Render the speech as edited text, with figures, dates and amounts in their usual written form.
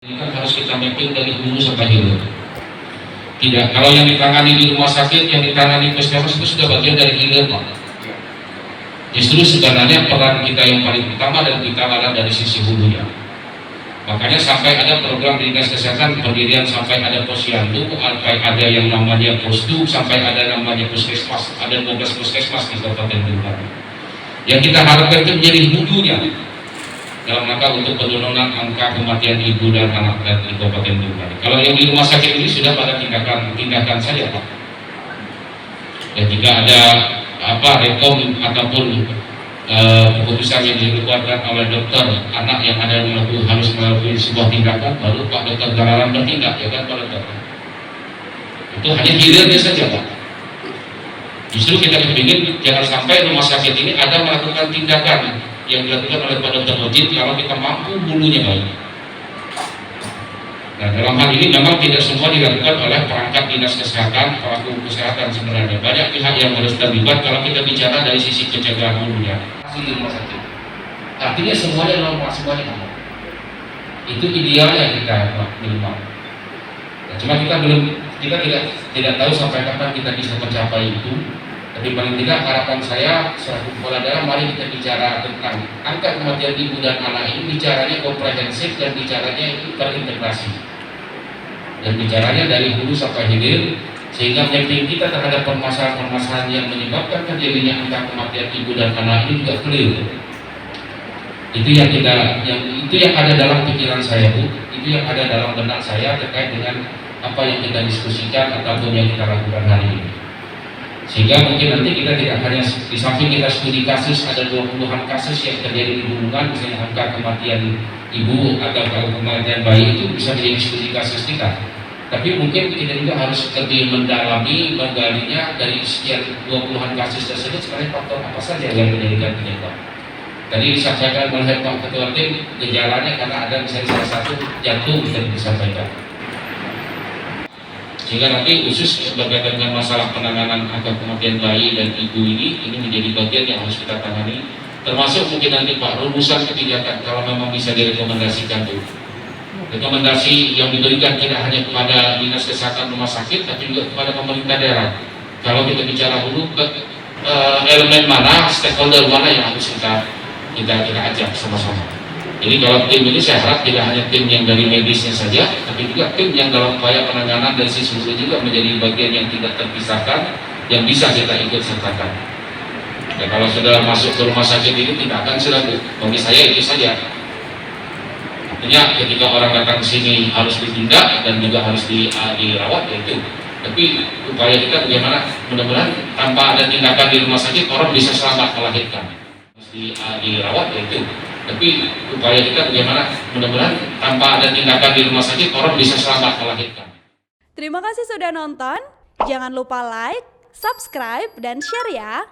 Ini kan harus kita mapping dari hulu sampai hilir. Tidak, kalau yang ditangani di rumah sakit, yang ditangani puskesmas itu sudah bagian dari hilir, Pak. Justru sebenarnya peran kita yang paling utama dan kita ada dari sisi hulunya. Makanya sampai ada program di dinas kesehatan pendirian, sampai ada posyandu, sampai ada yang namanya posdu, sampai ada namanya puskesmas, ada 12 puskesmas di Kabupaten Tuban. Yang kita harapkan itu menjadi hulunya dalam rangka untuk penurunan angka kematian ibu dan anak di Kabupaten Tuban. Kalau yang di rumah sakit ini sudah pada tindakan saja, Pak. Dan jika ada rekom ataupun keputusan yang dikeluarkan oleh dokter anak yang ada harus melalui sebuah tindakan, baru Pak Dokter Gararan bertindak, ya kan Pak Dokter. Itu hanya hilirnya saja, Pak. Justru kita ingin jangan sampai rumah sakit ini ada melakukan tindakan yang dilakukan oleh Pak Dr. Ojit kalau kita mampu hulunya baik. Nah, dalam hal ini memang tidak semua dilakukan oleh perangkat dinas kesehatan, pelaku kesehatan sebenarnya. Banyak pihak yang harus terlibat kalau kita bicara dari sisi pencegahan hulunya. Masih di rumah sakit. Artinya semuanya normal, semuanya normal. Itu idealnya kita minimal. Nah, cuma kita tidak tahu sampai kapan kita bisa mencapai itu. Tapi paling tidak harapan saya selaku kepala daerah, mari kita bicara tentang angka kematian ibu dan anak ini, bicaranya komprehensif dan bicaranya itu terintegrasi dan bicaranya dari hulu sampai hilir, sehingga mapping kita terhadap permasalahan-permasalahan yang menyebabkan terjadinya angka kematian ibu dan anak ini juga clear. Itu yang ada dalam pikiran saya, Bu. Itu yang ada dalam benak saya terkait dengan apa yang kita diskusikan ataupun yang kita lakukan hari ini. Sehingga mungkin nanti kita tidak hanya di samping kita studi kasus, ada 20-an kasus yang terjadi di hubungan, misalnya angka kematian ibu atau kematian bayi itu bisa menjadi studi kasus kita. Tapi mungkin kita juga harus lebih mendalami, menggalinya dari sekian 20-an kasus tersebut sebenarnya faktor apa saja yang menjadikan penyebab. Tadi disampaikan oleh Pak Ketua Tim gejalanya karena ada misalnya salah satu jantung yang disampaikan. Sehingga nanti khusus berkaitan dengan masalah penanganan angka kematian bayi dan ibu ini menjadi bagian yang harus kita tangani. Termasuk mungkin nanti Pak rumusan kebijakan kalau memang bisa direkomendasikan tuh. Rekomendasi yang diberikan tidak hanya kepada dinas kesehatan rumah sakit, tapi juga kepada pemerintah daerah. Kalau kita bicara dulu elemen mana, stakeholder mana yang harus kita ajak sama-sama. Jadi kalau tim ini saya harap tidak hanya tim yang dari medisnya saja, tapi juga tim yang dalam upaya penanganan dari sisi hulu juga menjadi bagian yang tidak terpisahkan, yang bisa kita ikut sertakan. Ya, kalau sudah masuk ke rumah sakit ini tindakan sudah, bagi saya itu saja. Artinya ketika orang datang ke sini harus ditindak dan juga harus dirawat, ya itu. Tapi upaya kita bagaimana mudah-mudahan tanpa ada tindakan di rumah sakit orang bisa selamat melahirkan. Harus dirawat, ya itu. Tapi upaya kita bagaimana mudah-mudahan tanpa ada tindakan di rumah sakit orang bisa selamat melahirkan. Terima kasih sudah nonton. Jangan lupa like, subscribe, dan share ya.